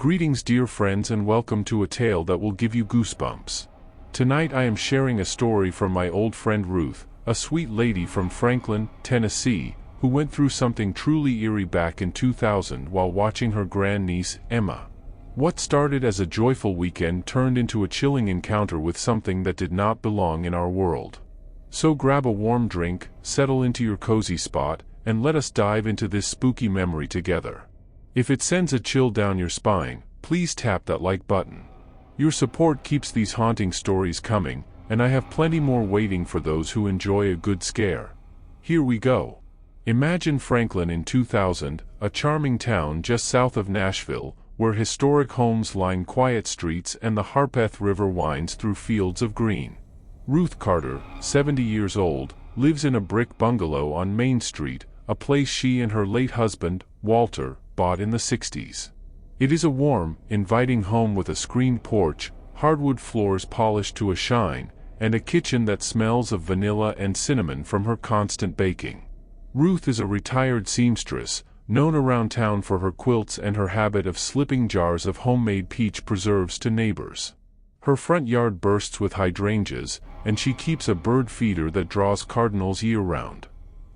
Greetings dear friends and welcome to a tale that will give you goosebumps. Tonight I am sharing a story from my old friend Ruth, a sweet lady from Franklin, Tennessee, who went through something truly eerie back in 2000 while watching her grandniece, Emma. What started as a joyful weekend turned into a chilling encounter with something that did not belong in our world. So grab a warm drink, settle into your cozy spot, and let us dive into this spooky memory together. If it sends a chill down your spine, please tap that like button. Your support keeps these haunting stories coming, and I have plenty more waiting for those who enjoy a good scare. Here we go. Imagine Franklin in 2000, a charming town just south of Nashville, where historic homes line quiet streets and the Harpeth River winds through fields of green. Ruth Carter, 70 years old, lives in a brick bungalow on Main Street, a place she and her late husband, Walter, bought in the 60s. It is a warm, inviting home with a screened porch, hardwood floors polished to a shine, and a kitchen that smells of vanilla and cinnamon from her constant baking. Ruth is a retired seamstress, known around town for her quilts and her habit of slipping jars of homemade peach preserves to neighbors. Her front yard bursts with hydrangeas, and she keeps a bird feeder that draws cardinals year-round.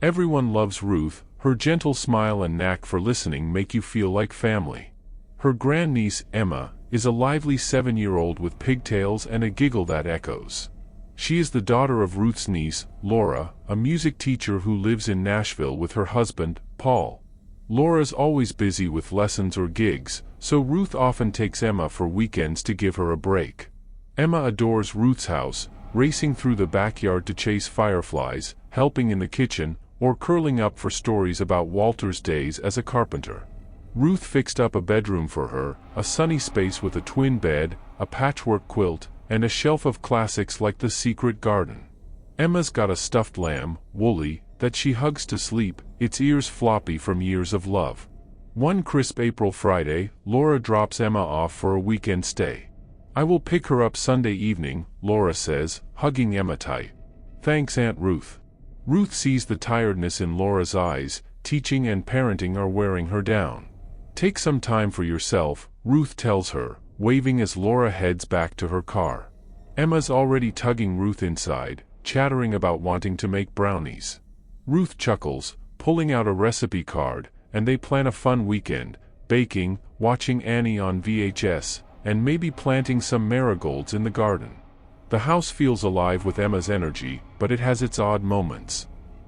Everyone loves Ruth. Her gentle smile and knack for listening make you feel like family. Her grandniece, Emma, is a lively 7-year-old with pigtails and a giggle that echoes. She is the daughter of Ruth's niece, Laura, a music teacher who lives in Nashville with her husband, Paul. Laura's always busy with lessons or gigs, so Ruth often takes Emma for weekends to give her a break. Emma adores Ruth's house, racing through the backyard to chase fireflies, helping in the kitchen, or curling up for stories about Walter's days as a carpenter. Ruth fixed up a bedroom for her, a sunny space with a twin bed, a patchwork quilt, and a shelf of classics like The Secret Garden. Emma's got a stuffed lamb, Wooly, that she hugs to sleep, its ears floppy from years of love. One crisp April Friday, Laura drops Emma off for a weekend stay. "I will pick her up Sunday evening," Laura says, hugging Emma tight. "Thanks, Aunt Ruth." Ruth sees the tiredness in Laura's eyes. Teaching and parenting are wearing her down. "Take some time for yourself," Ruth tells her, waving as Laura heads back to her car. Emma's already tugging Ruth inside, chattering about wanting to make brownies. Ruth chuckles, pulling out a recipe card, and they plan a fun weekend, baking, watching Annie on VHS, and maybe planting some marigolds in the garden. The house feels alive with Emma's energy, but it has its odd moments.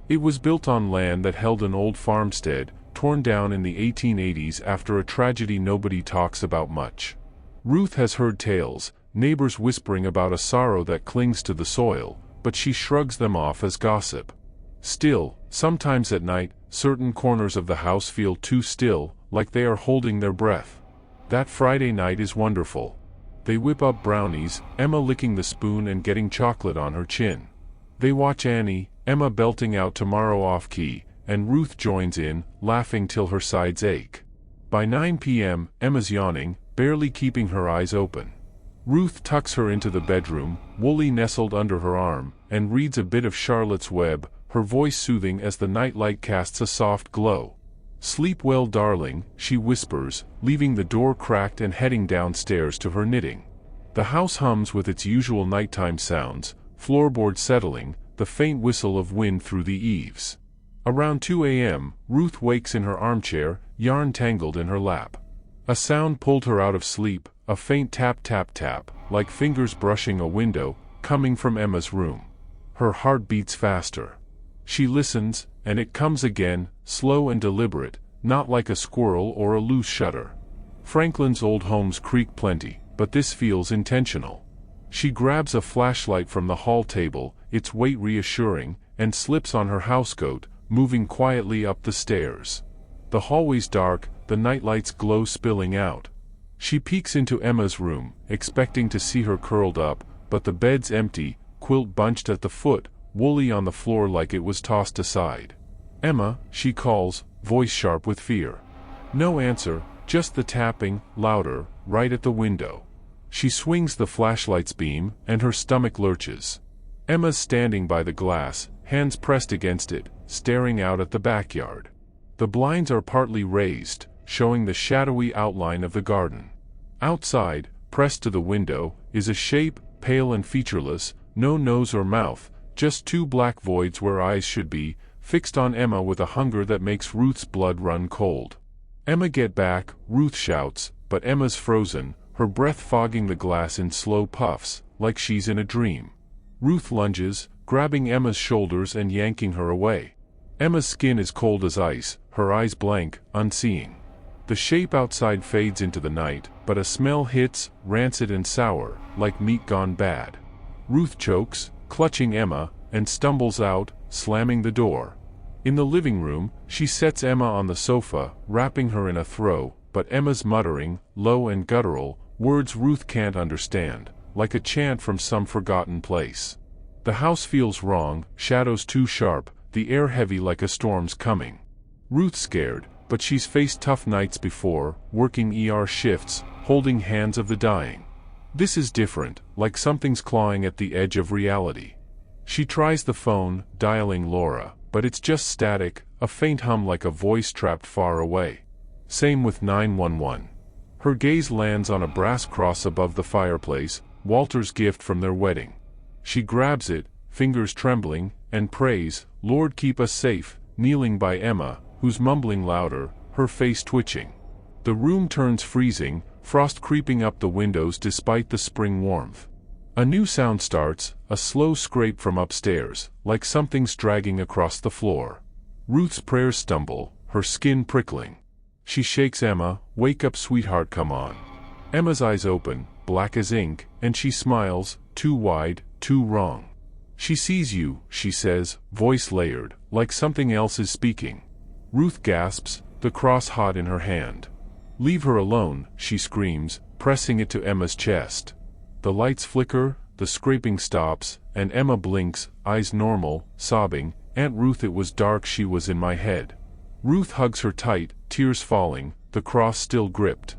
It was built on land that held an old farmstead, torn down in the 1880s after a tragedy nobody talks about much. Ruth has heard tales, neighbors whispering about a sorrow that clings to the soil, but she shrugs them off as gossip. Still, sometimes at night, certain corners of the house feel too still, like they are holding their breath. That Friday night is wonderful. They whip up brownies, Emma licking the spoon and getting chocolate on her chin. They watch Annie, Emma belting out Tomorrow off-key, and Ruth joins in, laughing till her sides ache. By 9 p.m., Emma's yawning, barely keeping her eyes open. Ruth tucks her into the bedroom, Wooly nestled under her arm, and reads a bit of Charlotte's Web, her voice soothing as the nightlight casts a soft glow. "Sleep well, darling," she whispers, leaving the door cracked and heading downstairs to her knitting. The house hums with its usual nighttime sounds, floorboards settling, the faint whistle of wind through the eaves. Around 2 a.m., Ruth wakes in her armchair, yarn tangled in her lap. A sound pulled her out of sleep, a faint tap-tap-tap, like fingers brushing a window, coming from Emma's room. Her heart beats faster. She listens, and it comes again, slow and deliberate, not like a squirrel or a loose shutter. Franklin's old homes creak plenty, but this feels intentional. She grabs a flashlight from the hall table, its weight reassuring, and slips on her housecoat, moving quietly up the stairs. The hallway's dark, the nightlight's glow spilling out. She peeks into Emma's room, expecting to see her curled up, but the bed's empty, quilt bunched at the foot, Wooly on the floor like it was tossed aside. "Emma," she calls, voice sharp with fear. No answer, just the tapping, louder, right at the window. She swings the flashlight's beam, and her stomach lurches. Emma's standing by the glass, hands pressed against it, staring out at the backyard. The blinds are partly raised, showing the shadowy outline of the garden. Outside, pressed to the window, is a shape, pale and featureless, no nose or mouth, just two black voids where eyes should be, fixed on Emma with a hunger that makes Ruth's blood run cold. "Emma, get back," Ruth shouts, but Emma's frozen, her breath fogging the glass in slow puffs, like she's in a dream. Ruth lunges, grabbing Emma's shoulders and yanking her away. Emma's skin is cold as ice, her eyes blank, unseeing. The shape outside fades into the night, but a smell hits, rancid and sour, like meat gone bad. Ruth chokes, clutching Emma, and stumbles out, slamming the door. In the living room, she sets Emma on the sofa, wrapping her in a throw, but Emma's muttering, low and guttural, words Ruth can't understand, like a chant from some forgotten place. The house feels wrong, shadows too sharp, the air heavy like a storm's coming. Ruth's scared, but she's faced tough nights before, working shifts, holding hands of the dying. This is different, like something's clawing at the edge of reality. She tries the phone, dialing Laura, but it's just static, a faint hum like a voice trapped far away. Same with 911. Her gaze lands on a brass cross above the fireplace, Walter's gift from their wedding. She grabs it, fingers trembling, and prays, "Lord, keep us safe," kneeling by Emma, who's mumbling louder, her face twitching. The room turns freezing, frost creeping up the windows despite the spring warmth. A new sound starts, a slow scrape from upstairs, like something's dragging across the floor. Ruth's prayers stumble, her skin prickling. She shakes Emma, "Wake up, sweetheart, come on." Emma's eyes open, black as ink, and she smiles, too wide, too wrong. "She sees you," she says, voice layered, like something else is speaking. Ruth gasps, the cross hot in her hand. "Leave her alone," she screams, pressing it to Emma's chest. The lights flicker, the scraping stops, and Emma blinks, eyes normal, sobbing, "Aunt Ruth, it was dark, she was in my head." Ruth hugs her tight, tears falling, the cross still gripped.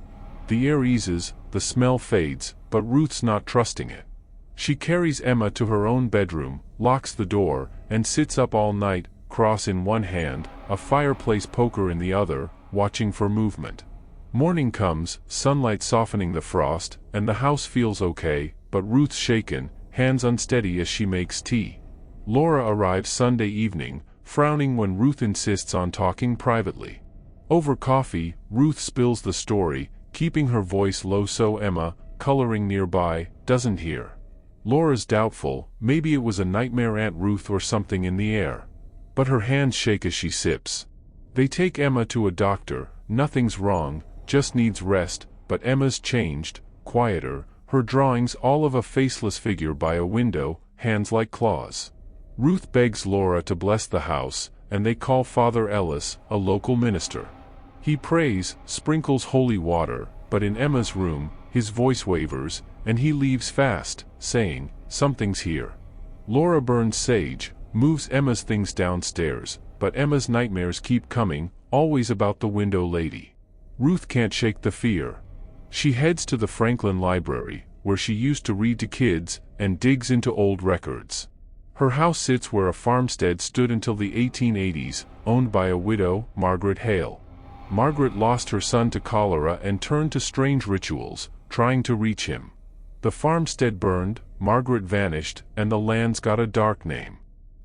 The air eases, the smell fades, but Ruth's not trusting it. She carries Emma to her own bedroom, locks the door, and sits up all night, cross in one hand, a fireplace poker in the other, watching for movement. Morning comes, sunlight softening the frost, and the house feels okay, but Ruth's shaken, hands unsteady as she makes tea. Laura arrives Sunday evening, frowning when Ruth insists on talking privately. Over coffee, Ruth spills the story, keeping her voice low so Emma, coloring nearby, doesn't hear. Laura's doubtful, maybe it was a nightmare, Aunt Ruth, or something in the air. But her hands shake as she sips. They take Emma to a doctor, nothing's wrong, just needs rest, but Emma's changed, quieter, her drawings all of a faceless figure by a window, hands like claws. Ruth begs Laura to bless the house, and they call Father Ellis, a local minister. He prays, sprinkles holy water, but in Emma's room, his voice wavers, and he leaves fast, saying, "Something's here." Laura burns sage, moves Emma's things downstairs, but Emma's nightmares keep coming, always about the window lady. Ruth can't shake the fear. She heads to the Franklin Library, where she used to read to kids, and digs into old records. Her house sits where a farmstead stood until the 1880s, owned by a widow, Margaret Hale. Margaret lost her son to cholera and turned to strange rituals, trying to reach him. The farmstead burned, Margaret vanished, and the land's got a dark name.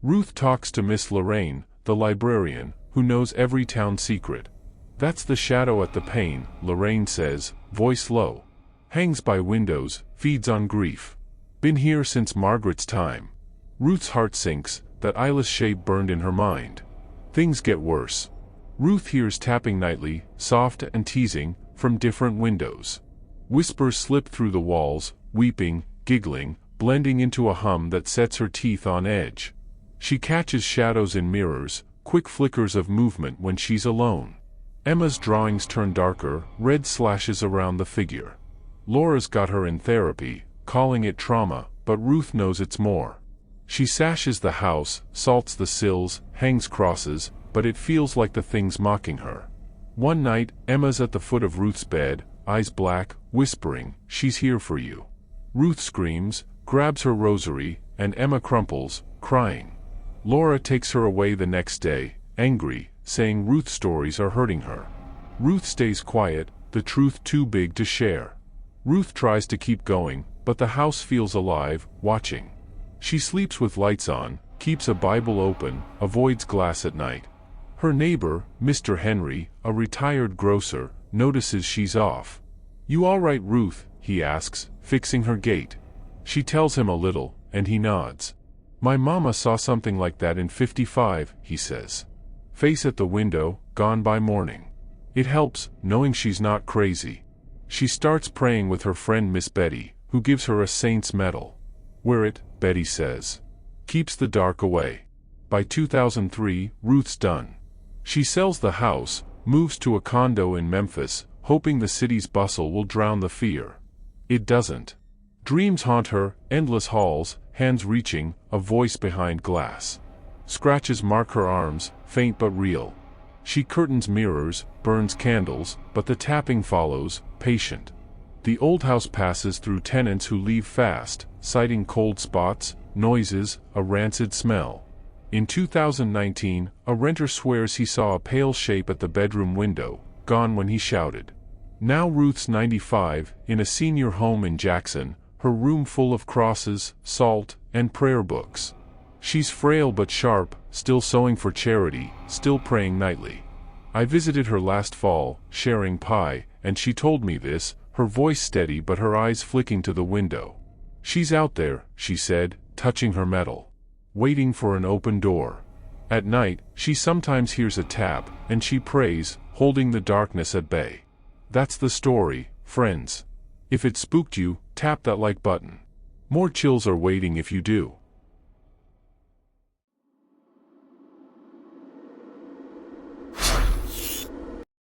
Ruth talks to Miss Lorraine, the librarian, who knows every town secret. "That's the shadow at the pane," Lorraine says, voice low. "Hangs by windows, feeds on grief. Been here since Margaret's time." Ruth's heart sinks, that eyeless shape burned in her mind. Things get worse. Ruth hears tapping nightly, soft and teasing, from different windows. Whispers slip through the walls, weeping, giggling, blending into a hum that sets her teeth on edge. She catches shadows in mirrors, quick flickers of movement when she's alone. Emma's drawings turn darker, red slashes around the figure. Laura's got her in therapy, calling it trauma, but Ruth knows it's more. She sashes the house, salts the sills, hangs crosses, but it feels like the thing's mocking her. One night, Emma's at the foot of Ruth's bed, eyes black, whispering, "She's here for you." Ruth screams, grabs her rosary, and Emma crumples, crying. Laura takes her away the next day, angry, saying Ruth's stories are hurting her. Ruth stays quiet, the truth too big to share. Ruth tries to keep going, but the house feels alive, watching. She sleeps with lights on, keeps a Bible open, avoids glass at night. Her neighbor, Mr. Henry, a retired grocer, notices she's off. "You all right, Ruth?" he asks, fixing her gait. She tells him a little, and he nods. "My mama saw something like that in '55, he says. Face at the window, gone by morning. It helps, knowing she's not crazy. She starts praying with her friend Miss Betty, who gives her a saint's medal. Wear it, Betty says. Keeps the dark away. By 2003, Ruth's done. She sells the house, moves to a condo in Memphis, hoping the city's bustle will drown the fear. It doesn't. Dreams haunt her, endless halls, hands reaching, a voice behind glass. Scratches mark her arms, faint but real. She curtains mirrors, burns candles, but the tapping follows, patient. The old house passes through tenants who leave fast, citing cold spots, noises, a rancid smell. In 2019, a renter swears he saw a pale shape at the bedroom window, gone when he shouted. Now Ruth's 95, in a senior home in Jackson, her room full of crosses, salt, and prayer books. She's frail but sharp, still sewing for charity, still praying nightly. I visited her last fall, sharing pie, and she told me this, her voice steady but her eyes flicking to the window. She's out there, she said, touching her metal. Waiting for an open door. At night, she sometimes hears a tap, and she prays, holding the darkness at bay. That's the story, friends. If it spooked you, tap that like button. More chills are waiting if you do.